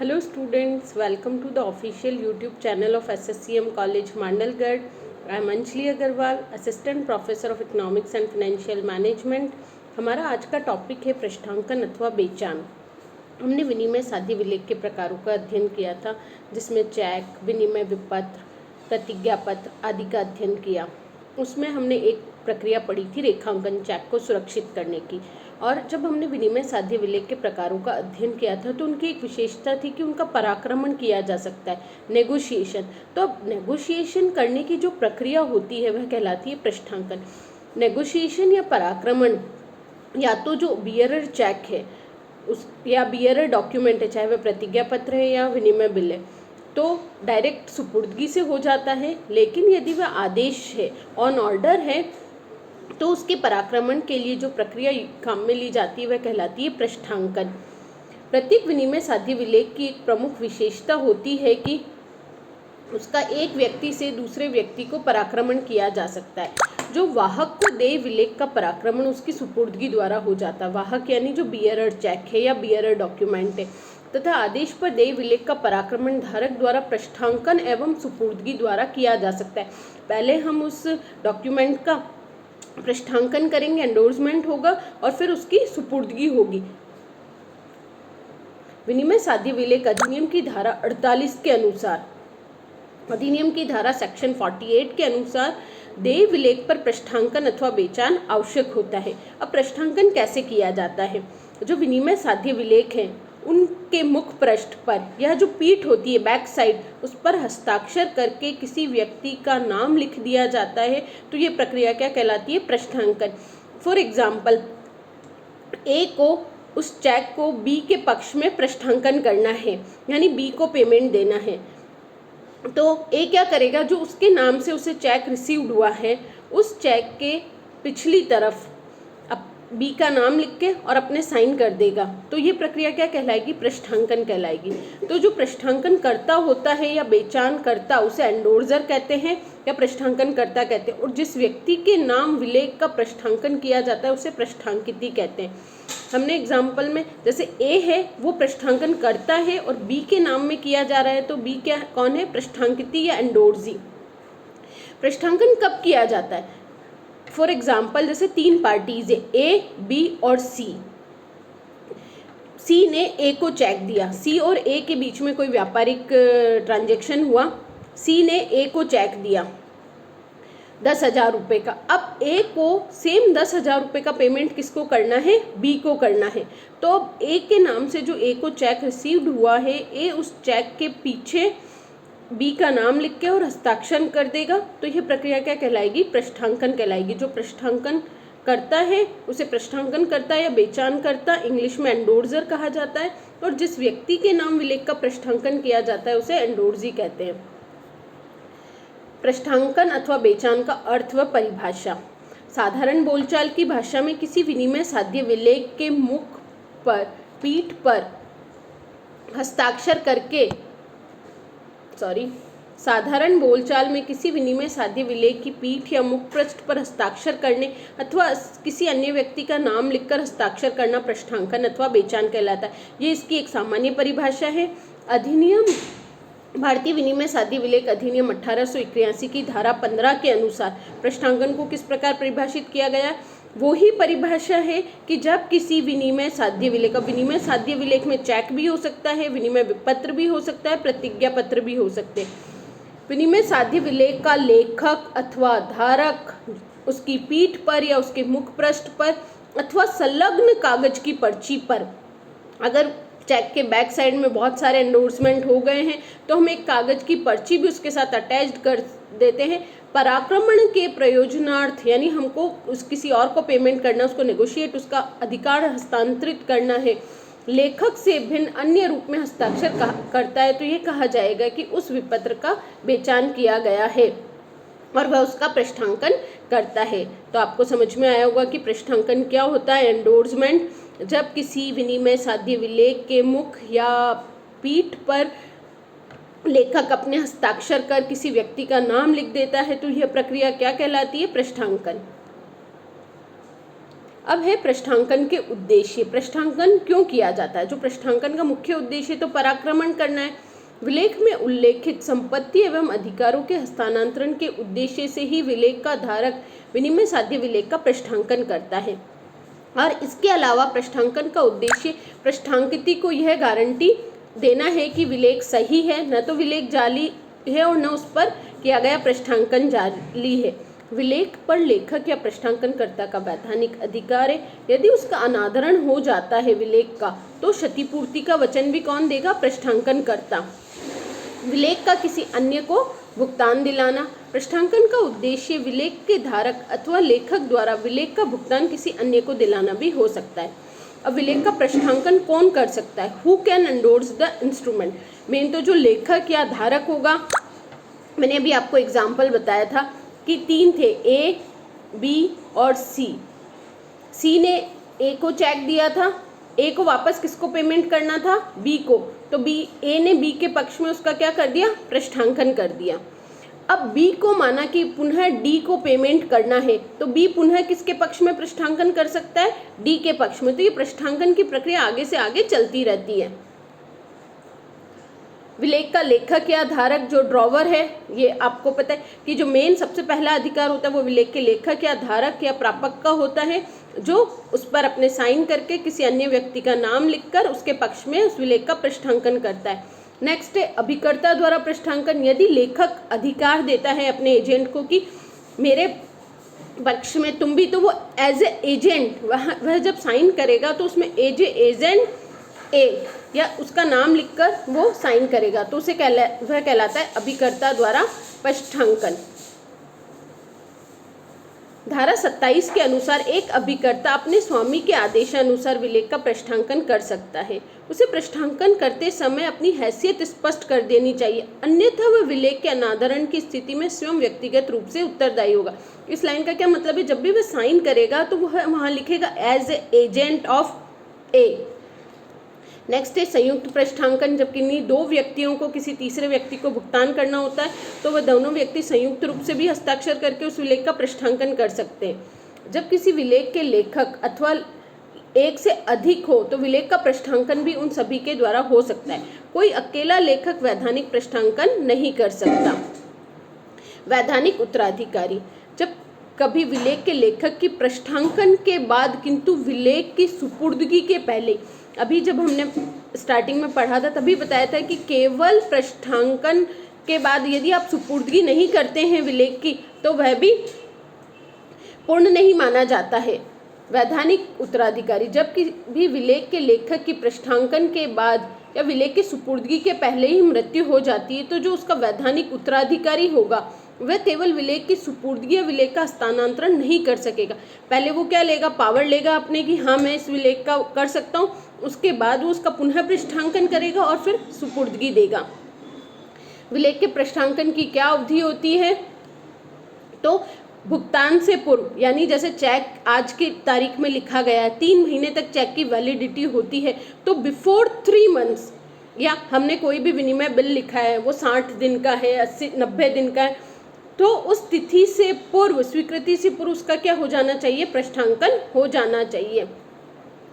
Hello students, welcome to the official YouTube channel of SSCM College Mandalgarh. I am Anjali Agarwal, Assistant Professor of Economics and Financial Management. हमारा आज का topic है पृष्ठांकन अथवा बेचान। हमने विनिमय साध्य विलेख के प्रकारों का अध्ययन किया था, जिसमें चेक, विनिमय विपत्र, प्रतिज्ञापत्र आदि का अध्ययन किया। उसमें हमने एक प्रक्रिया पढ़ी थी रेखांकन चेक को सुरक्षित करने की। और जब हमने विनिमय साध्य विलेख के प्रकारों का अध्ययन किया था तो उनकी एक विशेषता थी कि उनका पराक्रमण किया जा सकता है, नेगोशिएशन। तो अब नेगोशिएशन करने की जो प्रक्रिया होती है वह कहलाती है पृष्ठांकन। नेगोशिएशन या पराक्रमण या तो जो बियरर चेक है उस या बियरर डॉक्यूमेंट है, चाहे वह प्रतिज्ञा पत्र है या विनिमय बिल है, तो डायरेक्ट सुपुर्दगी से हो जाता है। लेकिन यदि वह आदेश है, ऑन ऑर्डर है, तो उसके पराक्रमण के लिए जो प्रक्रिया काम में ली जाती है वह कहलाती है पृष्ठांकन। प्रत्येक विनिमय साध्य विलेख की एक प्रमुख विशेषता होती है कि उसका एक व्यक्ति से दूसरे व्यक्ति को पराक्रमण किया जा सकता है। जो वाहक को देय विलेख का पराक्रमण उसकी सुपुर्दगी द्वारा हो जाता है। वाहक यानी जो बियरर चेक है या बियरर डॉक्यूमेंट है, तथा आदेश पर देय विलेख का पराक्रमण धारक द्वारा पृष्ठांकन एवं सुपुर्दगी द्वारा किया जा सकता है। पहले हम उस डॉक्यूमेंट का पृष्ठांकन करेंगे, एंडोर्समेंट होगा, और फिर उसकी सुपुर्दगी होगी। विनिमय साध्य विलेख अधिनियम की धारा 48 के अनुसार, अधिनियम की धारा सेक्शन 48 के अनुसार देय विलेख पर पृष्ठांकन अथवा बेचान आवश्यक होता है। अब पृष्ठांकन कैसे किया जाता है? जो विनिमय साध्य विलेख हैं उनके मुख पृष्ठ पर यह जो पीठ होती है, बैक साइड, उस पर हस्ताक्षर करके किसी व्यक्ति का नाम लिख दिया जाता है। तो ये प्रक्रिया क्या कहलाती है? पृष्ठांकन। फॉर एग्जाम्पल, ए को उस चेक को बी के पक्ष में पृष्ठांकन करना है, यानी बी को पेमेंट देना है। तो ए क्या करेगा? जो उसके नाम से उसे चेक रिसीव्ड हुआ है, उस चेक के पिछली तरफ बी का नाम लिख के और अपने साइन कर देगा। तो ये प्रक्रिया क्या कहलाएगी? पृष्ठांकन कहलाएगी। तो जो पृष्ठांकन करता होता है या बेचान करता, उसे एंडोर्सर कहते हैं या पृष्ठांकन करता कहते हैं। और जिस व्यक्ति के नाम विलेख का पृष्ठांकन किया जाता है उसे पृष्ठांकिती कहते हैं। हमने एग्जाम्पल में जैसे ए है वो पृष्ठांकन करता है और बी के नाम में किया जा रहा है, तो बी क्या कौन है? पृष्ठांकिती या एंडोर्सी। पृष्ठांकन कब किया जाता है? फॉर एग्जाम्पल, जैसे तीन पार्टीज है, ए, बी और सी। सी ने ए को चेक दिया, सी और ए के बीच में कोई व्यापारिक ट्रांजैक्शन हुआ। सी ने ए को चेक दिया 10,000 रुपये का। अब ए को सेम 10,000 रुपये का पेमेंट किसको करना है? बी को करना है। तो अब ए के नाम से जो ए को चेक रिसीव्ड हुआ है, ए उस चेक के पीछे बी का नाम लिख के और हस्ताक्षर कर देगा। तो यह प्रक्रिया क्या कहलाएगी? पृष्ठांकन कहलाएगी। जो पृष्ठांकन करता है उसे पृष्ठांकन करता या बेचान करता इंग्लिश में एंडोर्सर कहा जाता है, और जिस व्यक्ति के नाम विलेख का पृष्ठांकन किया जाता है उसे एंडोर्सी कहते हैं। पृष्ठांकन अथवा बेचान का अर्थ व परिभाषा। साधारण बोलचाल की भाषा में किसी विनिमय साध्य विलेख के मुख पर, पीठ पर हस्ताक्षर करके साधारण बोलचाल में किसी विनिमय साध्य विलेख की पीठ या मुख पृष्ठ पर हस्ताक्षर करने अथवा किसी अन्य व्यक्ति का नाम लिखकर हस्ताक्षर करना पृष्ठांकन अथवा बेचान कहलाता है। ये इसकी एक सामान्य परिभाषा है। अधिनियम, भारतीय विनिमय साध्य विलेख अधिनियम 1881 की धारा 15 के अनुसार पृष्ठांकन को किस प्रकार परिभाषित किया गया? वो ही परिभाषा है कि जब किसी विनिमय साध्य विलेख, विनिमय साध्य विलेख में चेक भी हो सकता है, विनिमय विपत्र भी हो सकता है, प्रतिज्ञा पत्र भी हो सकते हैं। विनिमय साध्य विलेख का लेखक अथवा धारक उसकी पीठ पर या उसके मुख पृष्ठ पर अथवा संलग्न कागज की पर्ची पर, अगर चेक के बैक साइड में बहुत सारे एंडोर्समेंट हो गए हैं तो हम एक कागज की पर्ची भी उसके साथ अटैच्ड कर देते हैं। पराक्रमण के प्रयोजनार्थ, यानी हमको किसी और को पेमेंट करना, उसको नेगोशिएट, उसका अधिकार हस्तांतरित करना है, लेखक से भिन्न अन्य रूप में हस्ताक्षर करता है, तो ये कहा जाएगा कि उस विपत्र का बेचान किया गया है और वह उसका पृष्ठांकन करता है। तो आपको समझ में आया होगा कि पृष्ठांकन क्या होता है। एंडोर्समेंट, जब किसी विनिमय साध्य विलेख के मुख या पीठ पर लेखक अपने हस्ताक्षर कर किसी व्यक्ति का नाम लिख देता है, तो यह प्रक्रिया क्या कहलाती है? पृष्ठांकन। अब है पृष्ठांकन के उद्देश्य। पृष्ठांकन क्यों किया जाता है? जो पृष्ठांकन का मुख्य उद्देश्य तो पराक्रमण करना है। विलेख में उल्लेखित संपत्ति एवं अधिकारों के हस्तांतरण के उद्देश्य से ही विलेख का धारक विनिमय साध्य विलेख का पृष्ठांकन करता है। और इसके अलावा पृष्ठांकन का उद्देश्य पृष्ठांकित को यह गारंटी देना है कि विलेख सही है, न तो विलेख जाली है और न उस पर किया गया पृष्ठांकन जाली है। विलेख पर लेखक या पृष्ठांकनकर्ता का वैधानिक अधिकार है। यदि उसका अनादरण हो जाता है विलेख का, तो क्षतिपूर्ति का वचन भी कौन देगा? पृष्ठांकनकर्ता। विलेख का किसी अन्य को भुगतान दिलाना। पृष्ठांकन का उद्देश्य विलेख के धारक अथवा लेखक द्वारा विलेख का भुगतान किसी अन्य को दिलाना भी हो सकता है। अब विलेख का पृष्ठांकन कौन कर सकता है? Who can endorse the instrument? Main तो जो लेखक या धारक होगा। मैंने अभी आपको एग्जाम्पल बताया था कि 3 थे, ए, बी और सी। सी ने ए को चेक दिया था, ए को वापस किसको पेमेंट करना था? बी को। तो ए ने बी के पक्ष में उसका क्या कर दिया? पृष्ठांकन कर दिया। अब बी को माना कि पुनः डी को पेमेंट करना है, तो बी पुनः किसके पक्ष में पृष्ठांकन कर सकता है? डी के पक्ष में। तो ये पृष्ठांकन की प्रक्रिया आगे से आगे चलती रहती है। विलेख का लेखक या धारक जो ड्रॉवर है, ये आपको पता है कि जो मेन सबसे पहला अधिकार होता है वो विलेख के लेखक या धारक या प्रापक का होता है, जो उस पर अपने साइन करके किसी अन्य व्यक्ति का नाम लिखकर उसके पक्ष में उस विलेख का पृष्ठांकन करता है। नेक्स्ट है अभिकर्ता द्वारा पृष्ठांकन। यदि लेखक अधिकार देता है अपने एजेंट को कि मेरे पक्ष में तुम भी, तो वो एज ए एजेंट वह जब साइन करेगा तो उसमें एज ए एजेंट ए या उसका नाम लिखकर वो साइन करेगा, तो उसे वह कहलाता है अभिकर्ता द्वारा पृष्ठांकन। धारा 27 के अनुसार एक अभिकर्ता अपने स्वामी के आदेशानुसार विलेख का पृष्ठांकन कर सकता है। उसे पृष्ठांकन करते समय अपनी हैसियत स्पष्ट कर देनी चाहिए, अन्यथा वह विलेख के अनादरण की स्थिति में स्वयं व्यक्तिगत रूप से उत्तरदायी होगा। इस लाइन का क्या मतलब है? जब भी वह साइन करेगा तो वह वहाँ लिखेगा as a agent of a. Next है संयुक्त पृष्ठांकन। जब किन्हीं 2 व्यक्तियों को किसी तीसरे व्यक्ति को भुगतान करना होता है तो वह दोनों व्यक्ति संयुक्त रूप से भी हस्ताक्षर करके उस विलेख का पृष्ठांकन कर सकते हैं। जब किसी विलेख के लेखक अथवा एक से अधिक हो तो विलेख का पृष्ठांकन भी उन सभी के द्वारा हो सकता है। कोई अकेला लेखक वैधानिक पृष्ठांकन नहीं कर सकता। वैधानिक उत्तराधिकारी। जब कभी विलेख के लेखक की पृष्ठांकन के बाद किंतु विलेख की सुपुर्दगी के पहले, अभी जब हमने स्टार्टिंग में पढ़ा था तभी बताया था कि केवल पृष्ठांकन के बाद यदि आप सुपुर्दगी नहीं करते हैं विलेख की तो वह भी पूर्ण नहीं माना जाता है। वैधानिक उत्तराधिकारी। जब भी विलेख के लेखक की पृष्ठांकन के बाद या विलेख की सुपुर्दगी के पहले ही मृत्यु हो जाती है तो जो उसका वैधानिक उत्तराधिकारी होगा वह केवल विलेख की सुपुर्दगी या विलेख का हस्तांतरण नहीं कर सकेगा। पहले वो क्या लेगा? पावर लेगा अपने कि हाँ मैं इस विलेख का कर सकता हूँ, उसके बाद वो उसका पुनः पृष्ठांकन करेगा और फिर सुपुर्दगी देगा। विलेख के पृष्ठांकन की क्या अवधि होती है? तो भुगतान से पूर्व, यानी जैसे चेक आज की तारीख में लिखा गया है 3 महीने तक चेक की वैलिडिटी होती है, तो बिफोर 3 मंथ्स, या हमने कोई भी विनिमय बिल लिखा है वो 60 दिन का है, 80-90 दिन का है, तो उस तिथि से पूर्व, स्वीकृति से पूर्व उसका क्या हो जाना चाहिए? पृष्ठांकन हो जाना चाहिए।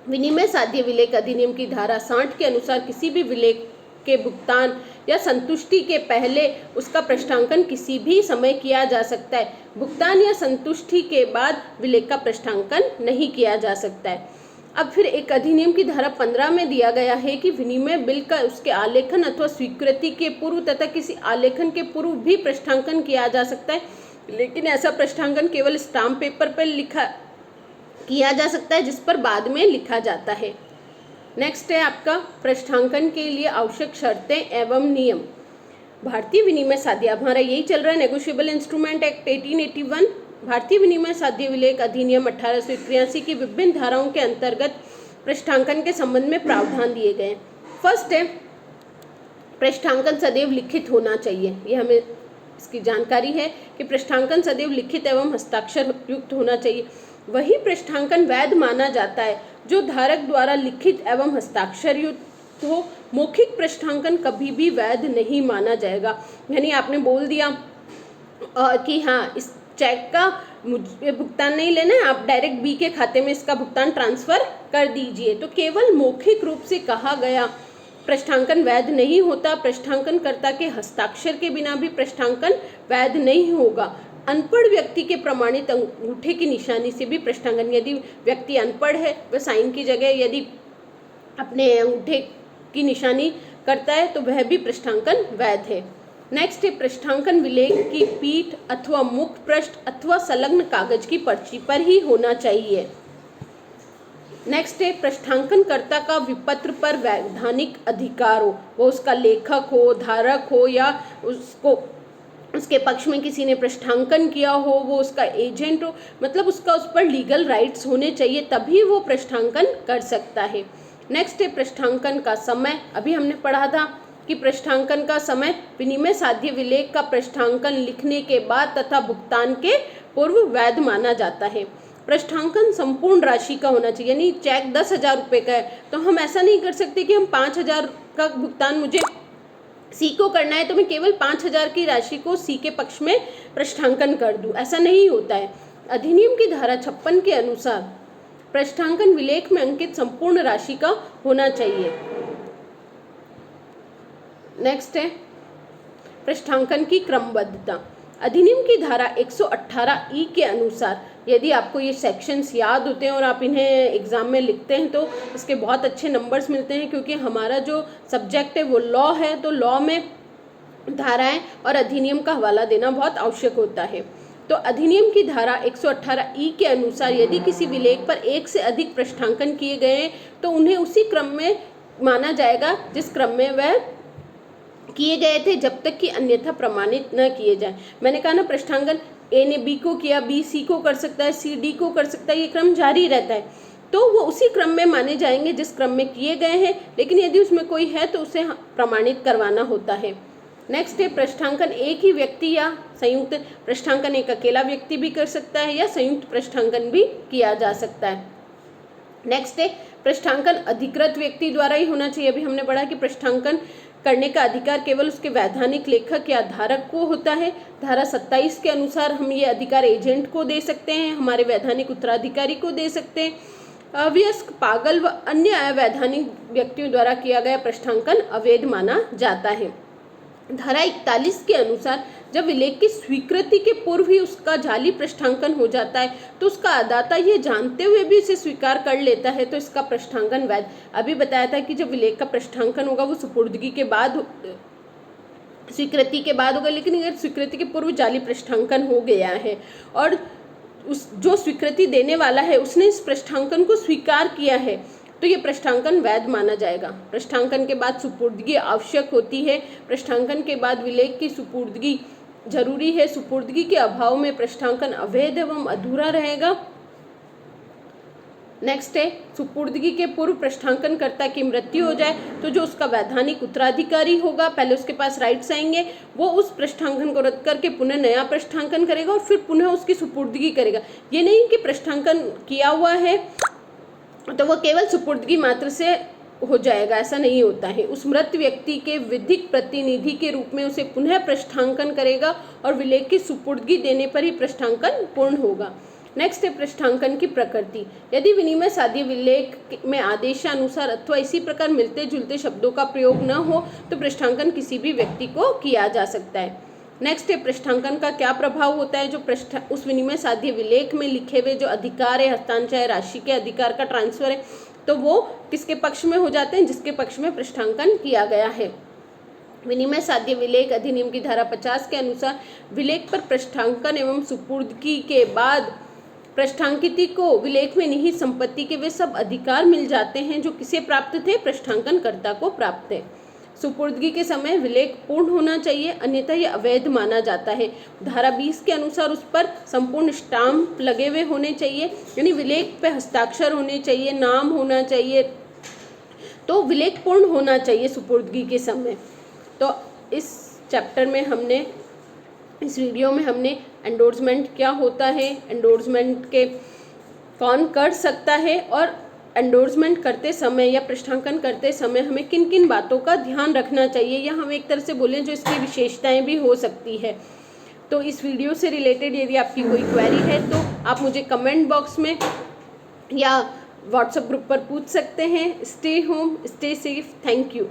विनिमय साध्य विलेख अधिनियम की धारा 60 के अनुसार किसी भी विलेख के भुगतान या संतुष्टि के पहले उसका पृष्ठांकन किसी भी समय किया जा सकता है। भुगतान या संतुष्टि के बाद विलेख का पृष्ठांकन नहीं किया जा सकता है। अब फिर एक अधिनियम की धारा 15 में दिया गया है कि विनिमय बिल का उसके आलेखन अथवा स्वीकृति के पूर्व तथा किसी आलेखन के पूर्व भी पृष्ठांकन किया जा सकता है, लेकिन ऐसा पृष्ठांकन केवल स्टाम्प पेपर पर किया जा सकता है जिस पर बाद में लिखा जाता है। नेक्स्ट है आपका पृष्ठांकन के लिए आवश्यक शर्तें एवं नियम। भारतीय विनिमय साध्य, हमारा यही चल रहा है नेगोशिएबल इंस्ट्रूमेंट एक्ट 1881। भारतीय विनिमय साध्य विलेख अधिनियम 1883 की विभिन्न धाराओं के अंतर्गत पृष्ठांकन के संबंध में प्रावधान दिए गए। फर्स्ट है पृष्ठांकन सदैव लिखित होना चाहिए। ये हमें इसकी जानकारी है कि पृष्ठांकन सदैव लिखित एवं हस्ताक्षर युक्त होना चाहिए। वही पृष्ठांकन वैध माना जाता है जो धारक द्वारा लिखित एवं हस्ताक्षर युक्त हो। मौखिक पृष्ठांकन कभी भी वैध नहीं माना जाएगा। यानी आपने बोल दिया कि हाँ चेक का मुझे भुगतान नहीं लेना है, आप डायरेक्ट बी के खाते में इसका भुगतान ट्रांसफर कर दीजिए। तो केवल मौखिक रूप से कहा गया पृष्ठांकन वैध नहीं होता। पृष्ठांकनकर्ता के हस्ताक्षर के बिना भी पृष्ठांकन वैध नहीं होगा। अनपढ़ व्यक्ति के प्रमाणित अंगूठे की निशानी से भी पृष्ठांकन, यदि व्यक्ति अनपढ़ है वह साइन की जगह यदि अपने अंगूठे की निशानी करता है तो वह भी पृष्ठांकन वैध है। नेक्स्ट है पृष्ठांकन विलेख की पीठ अथवा मुख पृष्ठ अथवा संलग्न कागज की पर्ची पर ही होना चाहिए। नेक्स्ट है पृष्ठांकनकर्ता का विपत्र पर वैधानिक अधिकार हो, वो उसका लेखक हो, धारक हो, या उसके पक्ष में किसी ने पृष्ठांकन किया हो, वो उसका एजेंट हो, मतलब उसका उस पर लीगल राइट्स होने चाहिए, तभी वो पृष्ठांकन कर सकता है। नेक्स्ट है पृष्ठांकन का समय। अभी हमने पढ़ा था कि पृष्ठांकन का समय विनिमय साध्य विलेख का पृष्ठांकन लिखने के बाद तथा भुगतान के पूर्व वैध माना जाता है। पृष्ठांकन संपूर्ण राशि का होना चाहिए, यानी चेक 10,000 रुपये का है तो हम ऐसा नहीं कर सकते कि हम 5,000 का भुगतान मुझे सी को करना है तो मैं केवल 5,000 की राशि को सी के पक्ष में पृष्ठांकन कर दूं, ऐसा नहीं होता है। अधिनियम की धारा 56 के अनुसार पृष्ठांकन विलेख में अंकित संपूर्ण राशि का होना चाहिए। नेक्स्ट है पृष्ठांकन की क्रमबद्धता। अधिनियम की धारा 118 के अनुसार, यदि आपको ये सेक्शंस याद होते हैं और आप इन्हें एग्जाम में लिखते हैं तो इसके बहुत अच्छे नंबर्स मिलते हैं, क्योंकि हमारा जो सब्जेक्ट है वो लॉ है, तो लॉ में धाराएं और अधिनियम का हवाला देना बहुत आवश्यक होता है। तो अधिनियम की धारा 118 के अनुसार यदि किसी विलेख पर एक से अधिक पृष्ठांकन किए गए हैं तो उन्हें उसी क्रम में माना जाएगा जिस क्रम में वह किए गए थे, जब तक कि अन्यथा प्रमाणित न किए जाए। मैंने कहा ना, पृष्ठांकन ए ने बी को किया, बी सी को कर सकता है, सी डी को कर सकता है, ये क्रम जारी रहता है, तो वो उसी क्रम में माने जाएंगे जिस क्रम में किए गए हैं, लेकिन यदि उसमें कोई है तो उसे प्रमाणित करवाना होता है। नेक्स्ट है पृष्ठांकन एक ही व्यक्ति या संयुक्त पृष्ठांकन एक अकेला व्यक्ति भी कर सकता है या संयुक्त पृष्ठांकन भी किया जा सकता है। नेक्स्ट है पृष्ठांकन अधिकृत व्यक्ति द्वारा ही होना चाहिए। अभी हमने पढ़ा कि पृष्ठांकन करने का अधिकार केवल उसके वैधानिक लेखक या धारक को होता है। धारा 27 के अनुसार हम ये अधिकार एजेंट को दे सकते हैं, हमारे वैधानिक उत्तराधिकारी को दे सकते हैं। अवयस्क, पागल व अन्य अवैधानिक व्यक्तियों द्वारा किया गया पृष्ठांकन अवैध माना जाता है। धारा 41 के अनुसार जब विलेख की स्वीकृति के पूर्व ही उसका जाली पृष्ठांकन हो जाता है तो उसका अदाता ये जानते हुए भी इसे स्वीकार कर लेता है तो इसका पृष्ठांकन वैध। अभी बताया था कि जब विलेख का पृष्ठांकन होगा वो सुपुर्दगी के बाद, स्वीकृति के बाद होगा, लेकिन अगर स्वीकृति के पूर्व जाली पृष्ठांकन हो गया है और उस जो स्वीकृति देने वाला है उसने इस पृष्ठांकन को स्वीकार किया है तो ये पृष्ठांकन वैध माना जाएगा। पृष्ठांकन के बाद सुपुर्दगी आवश्यक होती है। पृष्ठांकन के बाद विलेख की सुपुर्दगी जरूरी है। सुपुर्दगी के अभाव में पृष्ठांकन अवैध एवं अधूरा रहेगा। नेक्स्ट है सुपुर्दगी के पूर्व पृष्ठांकनकर्ता की मृत्यु हो जाए तो जो उसका वैधानिक उत्तराधिकारी होगा, पहले उसके पास राइट्स आएंगे, वो उस पृष्ठांकन को रद्द करके पुनः नया पृष्ठांकन करेगा और फिर पुनः उसकी सुपुर्दगी करेगा। ये नहीं कि पृष्ठांकन किया हुआ है तो वो केवल सुपुर्दगी मात्र से हो जाएगा, ऐसा नहीं होता है। उस मृत व्यक्ति के विधिक प्रतिनिधि के रूप में उसे पुनः पृष्ठांकन करेगा और विलेख की सुपुर्दगी देने पर ही पृष्ठांकन पूर्ण होगा। नेक्स्ट है पृष्ठांकन की प्रकृति। यदि विनिमय साध्य विलेख में आदेशानुसार अथवा इसी प्रकार मिलते जुलते शब्दों का प्रयोग न हो तो पृष्ठांकन किसी भी व्यक्ति को किया जा सकता है। नेक्स्ट है पृष्ठांकन का क्या प्रभाव होता है। जो उस विनिमय साध्य विलेख में लिखे हुए जो अधिकार है, हस्तांतरण राशि के अधिकार का ट्रांसफर है, तो वो किसके पक्ष में हो जाते हैं, जिसके पक्ष में पृष्ठांकन किया गया है। विनिमय साध्य विलेख अधिनियम की धारा 50 के अनुसार विलेख पर पृष्ठांकन एवं सुपुर्दगी के बाद पृष्ठांकित को विलेख में निहित संपत्ति के वे सब अधिकार मिल जाते हैं जो किसे प्राप्त थे, पृष्ठांकनकर्ता को प्राप्त है। सुपुर्दगी के समय विलेख पूर्ण होना चाहिए, अन्यथा यह अवैध माना जाता है। धारा 20 के अनुसार उस पर संपूर्ण स्टाम्प लगे हुए होने चाहिए, यानी विलेख पे हस्ताक्षर होने चाहिए, नाम होना चाहिए, तो विलेख पूर्ण होना चाहिए सुपुर्दगी के समय। तो इस चैप्टर में हमने, इस वीडियो में हमने एंडोर्समेंट क्या होता है, एंडोर्समेंट के कौन कर सकता है और एंडोर्समेंट करते समय या पृष्ठांकन करते समय हमें किन किन बातों का ध्यान रखना चाहिए, या हम एक तरह से बोलें जो इसकी विशेषताएं भी हो सकती है। तो इस वीडियो से रिलेटेड यदि आपकी कोई क्वेरी है तो आप मुझे कमेंट बॉक्स में या व्हाट्सएप ग्रुप पर पूछ सकते हैं। Stay home, stay safe, thank you.